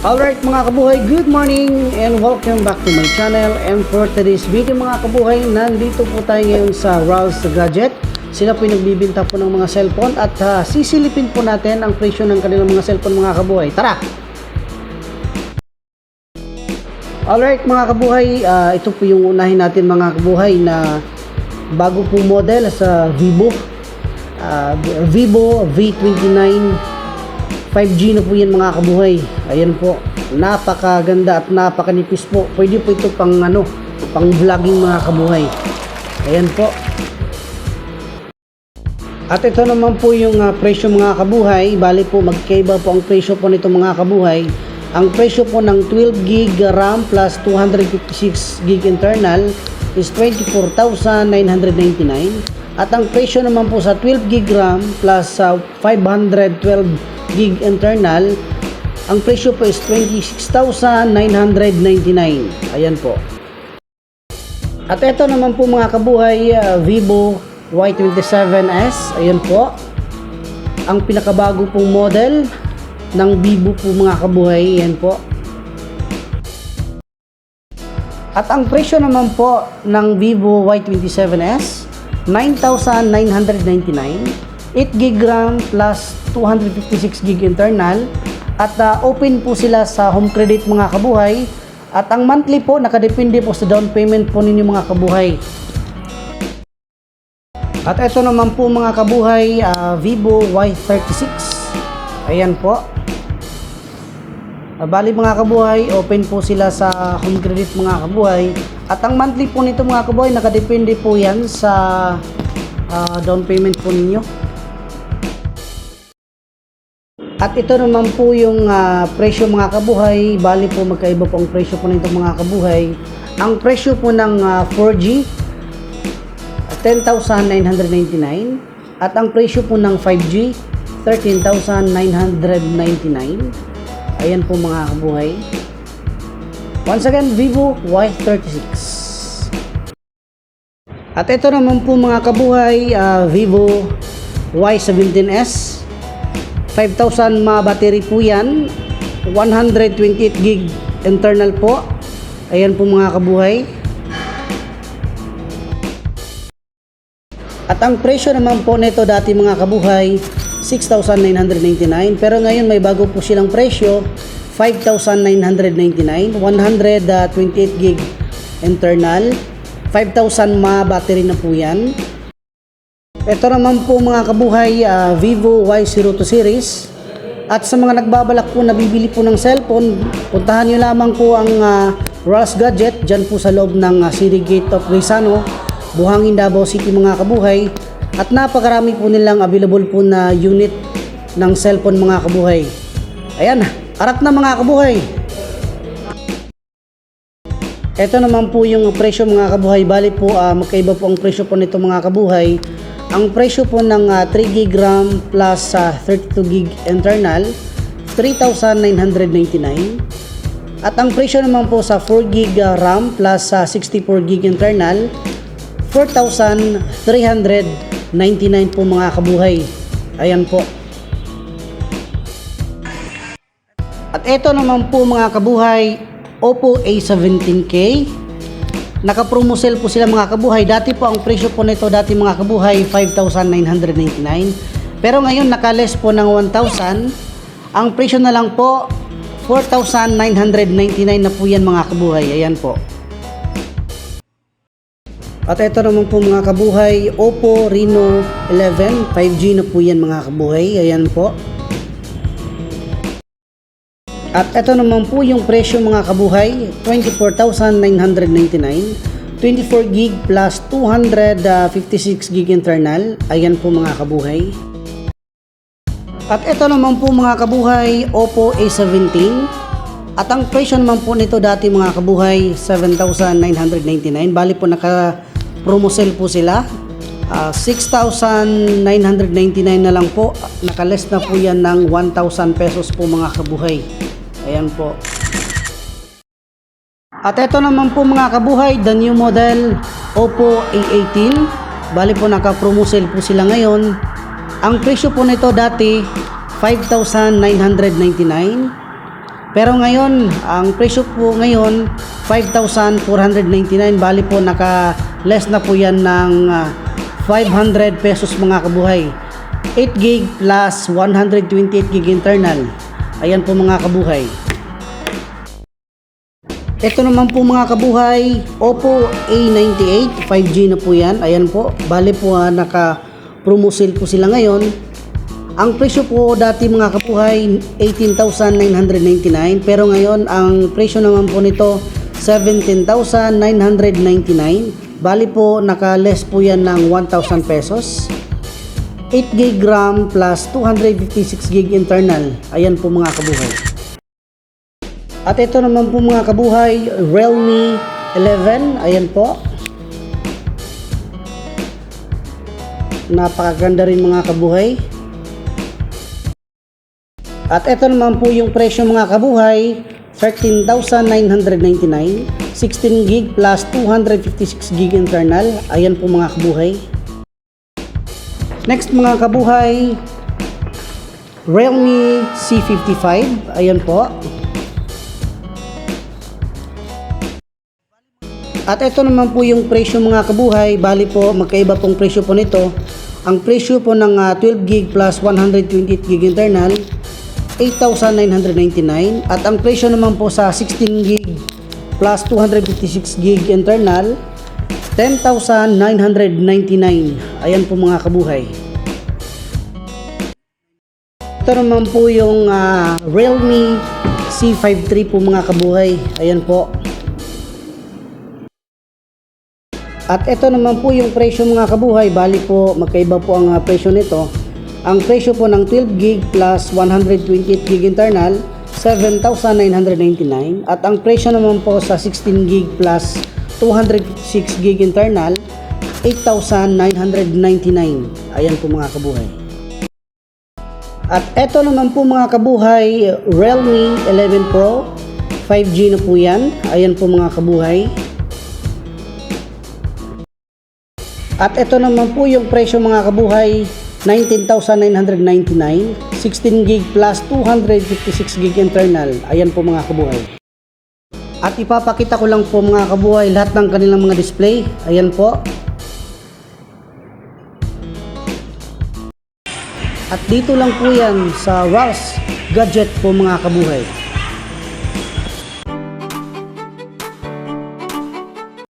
Alright mga kabuhay, good morning and welcome back to my channel. And for today's video mga kabuhay, nandito po tayo ngayon sa Ralph's Gadget. Sila po yung nagbibinta po ng mga cellphone at sisilipin po natin ang presyo ng kanilang mga cellphone mga kabuhay. Tara! Alright mga kabuhay, ito po yung unahin natin mga kabuhay na bago po model sa Vivo. Vivo V29 5G na po yan mga kabuhay. Ayan po, napakaganda at napakanipis po. Pwede po ito pang pang vlogging mga kabuhay. Ayan po. At ito naman po yung presyo mga kabuhay. Bali po magkaiba po ang presyo po nito mga kabuhay. Ang presyo po ng 12GB RAM plus 256GB internal is 24,999. At ang presyo naman po sa 12GB RAM plus 512GB internal, ang presyo po is 26,999. Ayan po. At ito naman po mga kabuhay, Vivo Y27s. Ayan po, ang pinakabago pong model ng Vivo po mga kabuhay. Ayan po. At ang presyo naman po ng Vivo Y27s 9,999, 8GB RAM plus 256GB internal. At open po sila sa home credit mga kabuhay. At ang monthly po nakadepende po sa down payment po ninyo mga kabuhay. At ito naman po mga kabuhay, Vivo Y36. Ayan po. Bali mga kabuhay, open po sila sa home credit mga kabuhay. At ang monthly po nito mga kabuhay, nakadepende po yan sa down payment po ninyo. At ito naman po yung presyo mga kabuhay. Bali po magkaiba po ang presyo po nito mga kabuhay. Ang presyo po ng 4G 10,999 at ang presyo po ng 5G 13,999. Ayan po mga kabuhay. Once again, Vivo Y36. At ito naman po mga kabuhay, Vivo Y17s. 5,000 mAh battery po yan, 128GB internal po. Ayan po mga kabuhay. At ang presyo naman po nito dati mga kabuhay 6,999, pero ngayon may bago po silang presyo, 5,999, 128GB internal, 5,000 mAh battery na po yan. Ito naman po mga kabuhay, Vivo Y02 series. At sa mga nagbabalak po na bibili po ng cellphone, puntahan nyo lamang po ang Ralph's Gadget dyan po sa loob ng City Gate of Rizano, Buhangin, Davao City mga kabuhay. At napakarami po nilang available po na unit ng cellphone mga kabuhay. Ayan, arat na mga kabuhay. Ito naman po yung presyo mga kabuhay. Bali po magkaiba po ang presyo po nito mga kabuhay. Ang presyo po ng 3GB RAM plus 32GB internal 3,999. At ang presyo naman po sa 4GB RAM plus 64GB internal 4,399 po mga kabuhay. Ayan po. At ito naman po mga kabuhay, Oppo A17K. Naka-promo sale po sila mga kabuhay. Dati po ang presyo po nito dati mga kabuhay 5,999. Pero ngayon naka-less po ng 1,000. Ang presyo na lang po 4,999 na po yan mga kabuhay. Ayan po. At ito naman po mga kabuhay, Oppo Reno 11 5G na po yan mga kabuhay. Ayan po. At ito naman po yung presyo mga kabuhay, 24,999, 24GB plus 256GB internal. Ayan po mga kabuhay. At ito naman po mga kabuhay, Oppo A17. At ang presyo naman po nito dati mga kabuhay, 7,999. Bali po naka-promo sale po sila. 6,999 na lang po. Naka-less na po yan ng 1,000 pesos po mga kabuhay. Ayan po. At ito naman po mga kabuhay, the new model Oppo A18. Bali po naka-promo sale po sila ngayon. Ang presyo po nito dati 5,999. Pero ngayon, ang presyo po ngayon 5,499, bali po naka less na po yan ng 500 pesos mga kabuhay. 8 gig plus 128 gig internal. Ayan po mga kabuhay. Ito naman po mga kabuhay, Oppo A98 5G na po yan. Ayan po, bali po naka promo sale po sila ngayon. Ang presyo po dati mga kabuhay 18,999, pero ngayon ang presyo naman po nito 17,999. Bali po naka less po yan ng 1,000 pesos. 8 gig RAM plus 256 gig internal. Ayan po mga kabuhay. At ito naman po mga kabuhay, Realme 11. Ayan po. Napakaganda rin mga kabuhay. At ito naman po yung presyo mga kabuhay, 13,999, 16 gig plus 256 gig internal. Ayan po mga kabuhay. Next mga kabuhay, Realme C55. Ayan po. At ito naman po yung presyo mga kabuhay, bali po magkaiba pong presyo po nito. Ang presyo po ng 12 gig plus 128 gig internal, 8,999. At ang presyo naman po sa 16 gig plus 256 gig internal, 10,999. Ayan po mga kabuhay. Ito naman po yung Realme C53 po mga kabuhay. Ayan po. At ito naman po yung presyo mga kabuhay, bali po magkaiba po ang presyo nito. Ang presyo po ng 12 gig plus 128 gig internal, 7,999. At ang presyo naman po sa 16 gig plus 256 gig internal, 8,999. Ayan po mga kabuhay. At ito naman po mga kabuhay, Realme 11 Pro 5G na po yan. Ayan po mga kabuhay. At ito naman po yung presyo mga kabuhay, 19,999, 16 gig plus 256 gig internal. Ayan po mga kabuhay. At ipapakita ko lang po mga kabuhay lahat ng kanilang mga display. Ayan po. At dito lang po yan sa Ross Gadget po mga kabuhay.